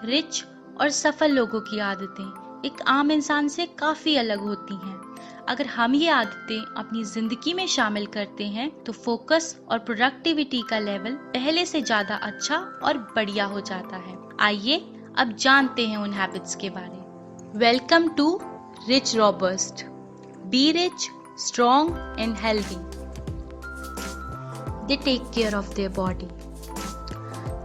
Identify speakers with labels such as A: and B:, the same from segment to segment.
A: Rich और सफल लोगों की आदतें एक आम इंसान से काफ़ी अलग होती हैं। अगर हम ये आदतें अपनी ज़िंदगी में शामिल करते हैं तो फोकस और प्रोडक्टिविटी का लेवल पहले से ज़्यादा अच्छा और बढ़िया हो जाता है। आइए अब जानते हैं उन हैबिट्स के बारे। Welcome to rich robust. Be rich, strong and healthy. They take care of their body.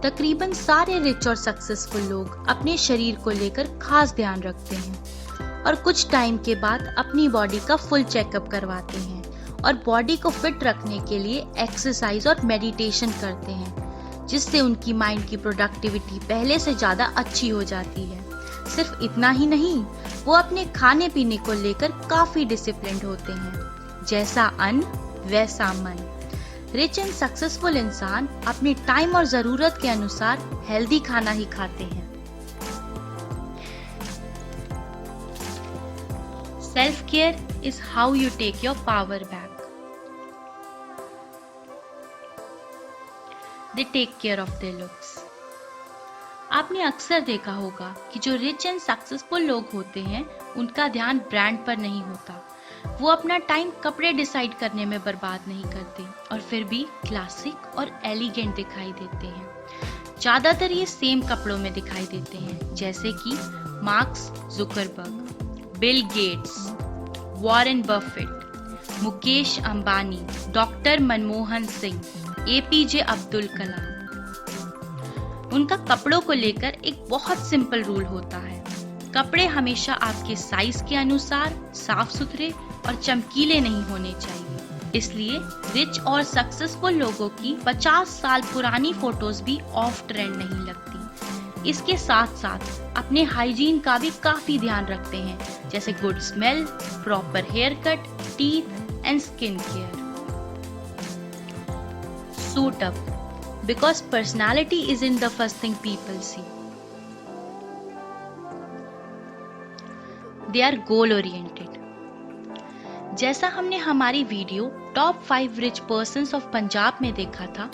A: तकरीबन सारे रिच और सक्सेसफुल लोग अपने शरीर को लेकर खास ध्यान रखते हैं और कुछ टाइम के बाद अपनी बॉडी का फुल चेकअप करवाते हैं और बॉडी को फिट रखने के लिए एक्सरसाइज और मेडिटेशन करते हैं, जिससे उनकी माइंड की प्रोडक्टिविटी पहले से ज़्यादा अच्छी हो जाती है। सिर्फ इतना ही नहीं, वो अपने खाने पीने को लेकर काफ़ी डिसिप्लिन्ड होते हैं। जैसा अन्न वैसा मन। रिच एंड सक्सेसफुल इंसान अपने टाइम और जरूरत के अनुसार हेल्दी खाना ही खाते हैं। Self care is how you take your power back. They take care of their looks. आपने अक्सर देखा होगा कि जो रिच एंड सक्सेसफुल लोग होते हैं उनका ध्यान ब्रांड पर नहीं होता। वो अपना टाइम कपड़े डिसाइड करने में बर्बाद नहीं करते और फिर भी क्लासिक और एलिगेंट दिखाई देते हैं। ज्यादातर ये सेम कपड़ों में दिखाई देते हैं, जैसे कि Mark Zuckerberg, Bill Gates, Warren Buffett, Mukesh Ambani, doctor Manmohan Singh, APJ Abdul Kalam. उनका कपड़ों को लेकर एक बहुत सिंपल रूल होता है। कपड़े हमेशा आपके साइज के अनुसार साफ सुथरे और चमकीले नहीं होने चाहिए। इसलिए रिच और सक्सेसफुल लोगों की 50 साल पुरानी फोटोज भी ऑफ ट्रेंड नहीं लगती। इसके साथ साथ अपने हाइजीन का भी काफी ध्यान रखते हैं, जैसे good smell, proper hair cut, teeth and skin care. Suit up because personality isn't the first thing people see. They are goal oriented. जैसा हमने हमारी video top 5 rich persons of Punjab में देखा था,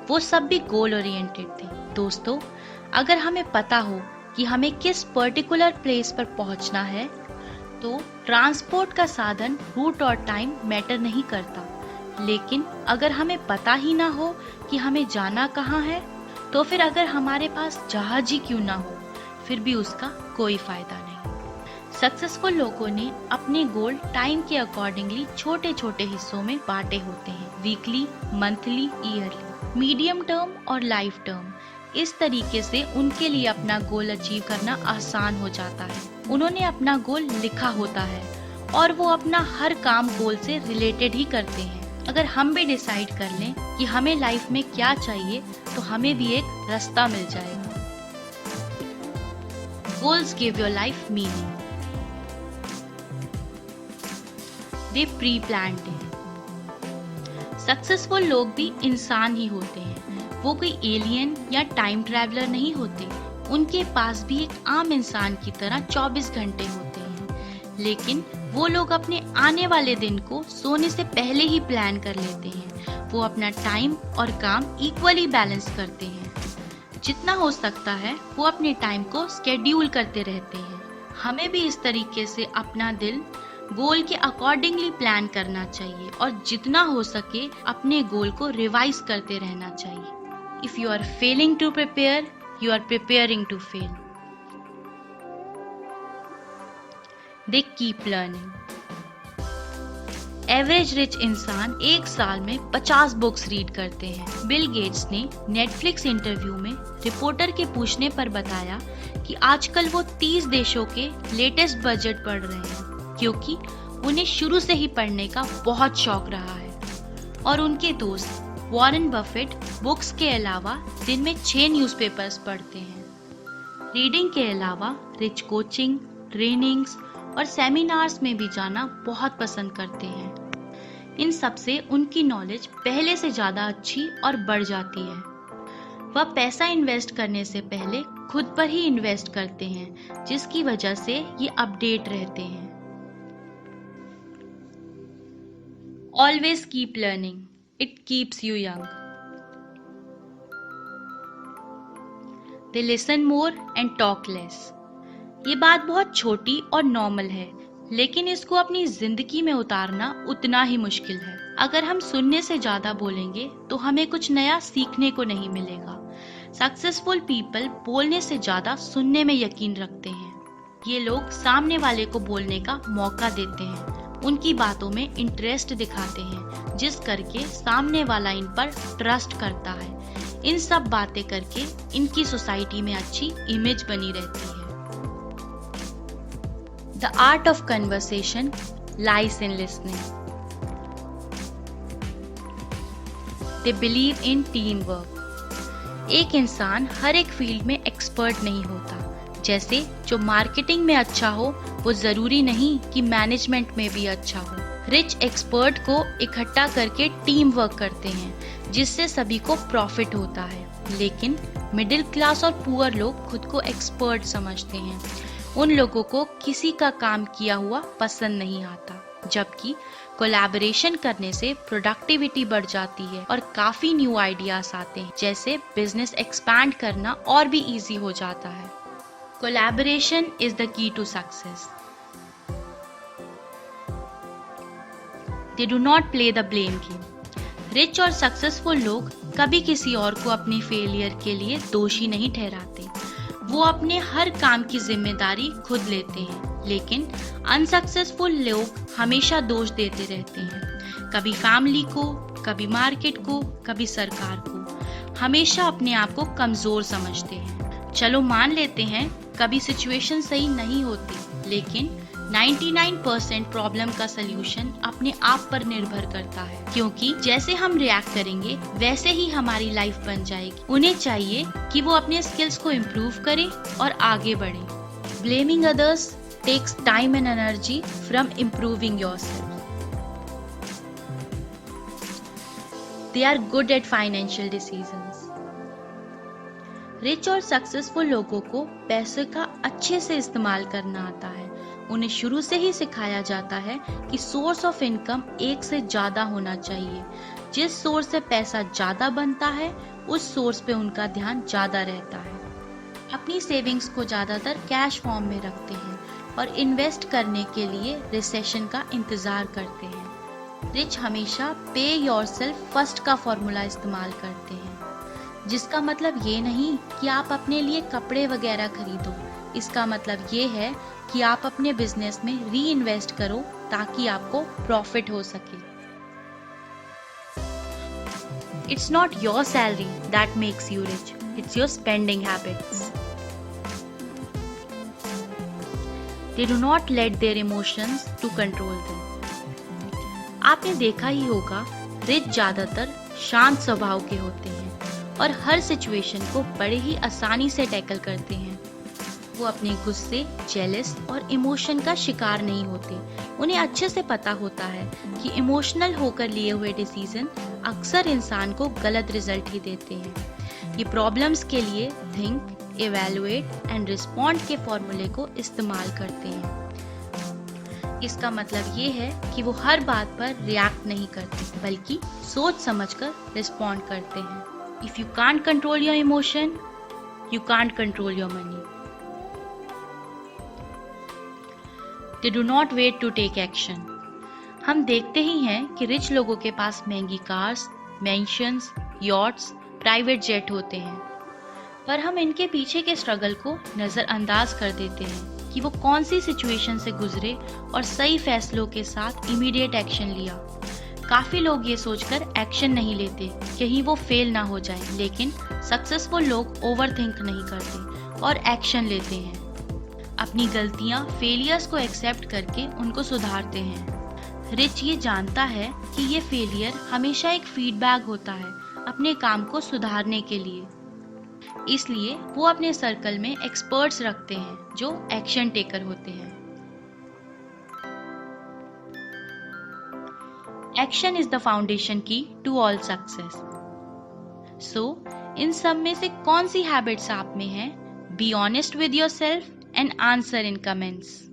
A: वो सब भी गोल ओरिएंटेड थे। दोस्तों, अगर हमें पता हो कि हमें किस पर्टिकुलर प्लेस पर पहुंचना है, तो ट्रांसपोर्ट का साधन, रूट और टाइम मैटर नहीं करता। लेकिन अगर हमें पता ही ना हो कि हमें जाना कहाँ है, तो फिर अगर हमारे पास जहाज ही क्यों ना हो, फिर भी उसका कोई फायदा नहीं। सक्सेसफुल लोगों ने अपने गोल टाइम के अकॉर्डिंगली छोटे छोटे हिस्सों में बांटे होते हैं, weekly, monthly, yearly, medium term और लाइफ टर्म। इस तरीके से उनके लिए अपना गोल अचीव करना आसान हो जाता है। उन्होंने अपना गोल लिखा होता है और वो अपना हर काम गोल से रिलेटेड ही करते हैं। अगर हम भी डिसाइड कर लें कि हमें लाइफ में क्या चाहिए, तो हमें भी एक रास्ता मिल जाएगा। Goals give your life meaning. They pre planned it. Successful लोग भी इंसान ही होते हैं। वो कोई एलियन या टाइम ट्रैवलर नहीं होते। उनके पास भी एक आम इंसान की तरह 24 घंटे होते हैं। लेकिन वो लोग अपने आने वाले दिन को सोने से पहले ही प्लान कर लेते हैं। वो अपना टाइम और काम इक्वली बैलेंस करते हैं। जितना हो सकता है वो अपने टाइम को स्केड्यूल करते रहते हैं। हमें भी इस तरीके से अपना दिन गोल के अकॉर्डिंगली प्लान करना चाहिए और जितना हो सके अपने गोल को रिवाइज करते रहना चाहिए। If you are failing to prepare, you are preparing to fail. They keep learning. Average rich इंसान एक साल में 50 बुक्स रीड करते हैं। बिल गेट्स ने नेटफ्लिक्स इंटरव्यू में रिपोर्टर के पूछने पर बताया कि आजकल वो 30 देशों के लेटेस्ट बजट पढ़ रहे हैं, क्योंकि उन्हें शुरू से ही पढ़ने का बहुत शौक रहा है। और उनके दोस्त वॉरेन बफेट बुक्स के अलावा दिन में 6 न्यूज़पेपर्स पढ़ते हैं। रीडिंग के अलावा रिच कोचिंग, ट्रेनिंग्स और सेमिनार्स में भी जाना बहुत पसंद करते हैं। इन सब से उनकी नॉलेज पहले से ज़्यादा अच्छी और बढ़ जाती है। वह पैसा इन्वेस्ट करने से पहले खुद पर ही इन्वेस्ट करते हैं, जिसकी वजह से ये अपडेट रहते हैं। Always keep learning, it keeps you young. They listen more and talk less. ये बात बहुत छोटी और नॉर्मल है, लेकिन इसको अपनी जिंदगी में उतारना उतना ही मुश्किल है। अगर हम सुनने से ज्यादा बोलेंगे तो हमें कुछ नया सीखने को नहीं मिलेगा। सक्सेसफुल पीपल बोलने से ज्यादा सुनने में यकीन रखते हैं। ये लोग सामने वाले को बोलने का मौका देते हैं, उनकी बातों में इंटरेस्ट दिखाते हैं, जिस करके सामने वाला इन पर ट्रस्ट करता है। इन सब बातें करके इनकी सोसाइटी में अच्छी इमेज बनी रहती है। The art of conversation lies in listening. They believe in teamwork. एक इंसान हर एक फील्ड में एक्सपर्ट नहीं होता। जैसे जो मार्केटिंग में अच्छा हो, वो जरूरी नहीं कि मैनेजमेंट में भी अच्छा हो। रिच एक्सपर्ट को इकट्ठा करके टीम वर्क करते हैं, जिससे सभी को प्रॉफिट होता है। लेकिन मिडिल क्लास और पुअर लोग खुद को एक्सपर्ट समझते हैं। उन लोगों को किसी का काम किया हुआ पसंद नहीं आता, जबकि कोलैबोरेशन करने से प्रोडक्टिविटी बढ़ जाती है और काफी न्यू आइडियाज आते हैं, जैसे बिजनेस एक्सपैंड करना और भी इजी हो जाता है। Collaboration is the key to success. They do not play the blame game. Rich और सक्सेसफुल लोग कभी किसी और को अपनी फेलियर के लिए दोषी नहीं ठहराते। वो अपने हर काम की जिम्मेदारी खुद लेते हैं। लेकिन अनसक्सेसफुल लोग हमेशा दोष देते रहते हैं, कभी फैमिली को, कभी मार्केट को, कभी सरकार को। हमेशा अपने आप को कमजोर समझते हैं। चलो मान लेते हैं कभी सिचुएशन सही नहीं होती, लेकिन 99% प्रॉब्लम का सलूशन अपने आप पर निर्भर करता है, क्योंकि जैसे हम रिएक्ट करेंगे वैसे ही हमारी लाइफ बन जाएगी। उन्हें चाहिए कि वो अपने स्किल्स को इम्प्रूव करें और आगे बढ़ें। Blaming others takes time and energy from improving yourself. They are good at financial decisions. Rich और सक्सेसफुल लोगों को पैसे का अच्छे से इस्तेमाल करना आता है। उन्हें शुरू से ही सिखाया जाता है कि सोर्स ऑफ इनकम एक से ज्यादा होना चाहिए। जिस सोर्स से पैसा ज्यादा बनता है, उस सोर्स पे उनका ध्यान ज्यादा रहता है। अपनी सेविंग्स को ज्यादातर कैश फॉर्म में रखते हैं और इन्वेस्ट करने के लिए रिसेशन का इंतजार करते हैं। रिच हमेशा पे योरसेल्फ फर्स्ट का फॉर्मूला इस्तेमाल करते हैं, जिसका मतलब ये नहीं कि आप अपने लिए कपड़े वगैरह खरीदो। इसका मतलब ये है कि आप अपने बिजनेस में री इन्वेस्ट करो ताकि आपको प्रॉफिट हो सके। It's not your salary that makes you rich, it's your spending habits. They do not let their emotions to control them. आपने देखा ही होगा, रिच ज्यादातर शांत स्वभाव के होते हैं और हर सिचुएशन को बड़े ही आसानी से टैकल करते हैं। वो अपने गुस्से, जेलस और इमोशन का शिकार नहीं होते। उन्हें अच्छे से पता होता है कि इमोशनल होकर लिए हुए डिसीजन अक्सर इंसान को गलत रिजल्ट ही देते हैं। ये प्रॉब्लम्स के लिए थिंक, इवैल्यूएट एंड रिस्पॉन्ड के फॉर्मूले को इस्तेमाल करते हैं। इसका मतलब ये है कि वो हर बात पर रिएक्ट नहीं करते, बल्कि सोच समझकर रिस्पॉन्ड करते हैं। If you can't control your emotion, you can't control your money. They do not wait to take action. हम देखते ही हैं कि रिच लोगों के पास महंगी cars, mansions, yachts, private jet होते हैं, पर हम इनके पीछे के स्ट्रगल को नजरअंदाज कर देते हैं कि वो कौन सी सिचुएशन से गुजरे और सही फैसलों के साथ इमीडिएट एक्शन लिया। काफी लोग ये सोचकर एक्शन नहीं लेते कहीं वो फेल ना हो जाए, लेकिन सक्सेसफुल लोग ओवरथिंक नहीं करते और एक्शन लेते हैं। अपनी गलतियां, फेलियर्स को एक्सेप्ट करके उनको सुधारते हैं। रिच ये जानता है कि ये फेलियर हमेशा एक फीडबैक होता है अपने काम को सुधारने के लिए। इसलिए वो अपने सर्कल में एक्सपर्ट्स रखते हैं जो एक्शन टेकर होते हैं। एक्शन इज द फाउंडेशन की टू ऑल सक्सेस। सो इन सब में से कौन सी हैबिट्स आप में है? Be honest with yourself and answer in comments.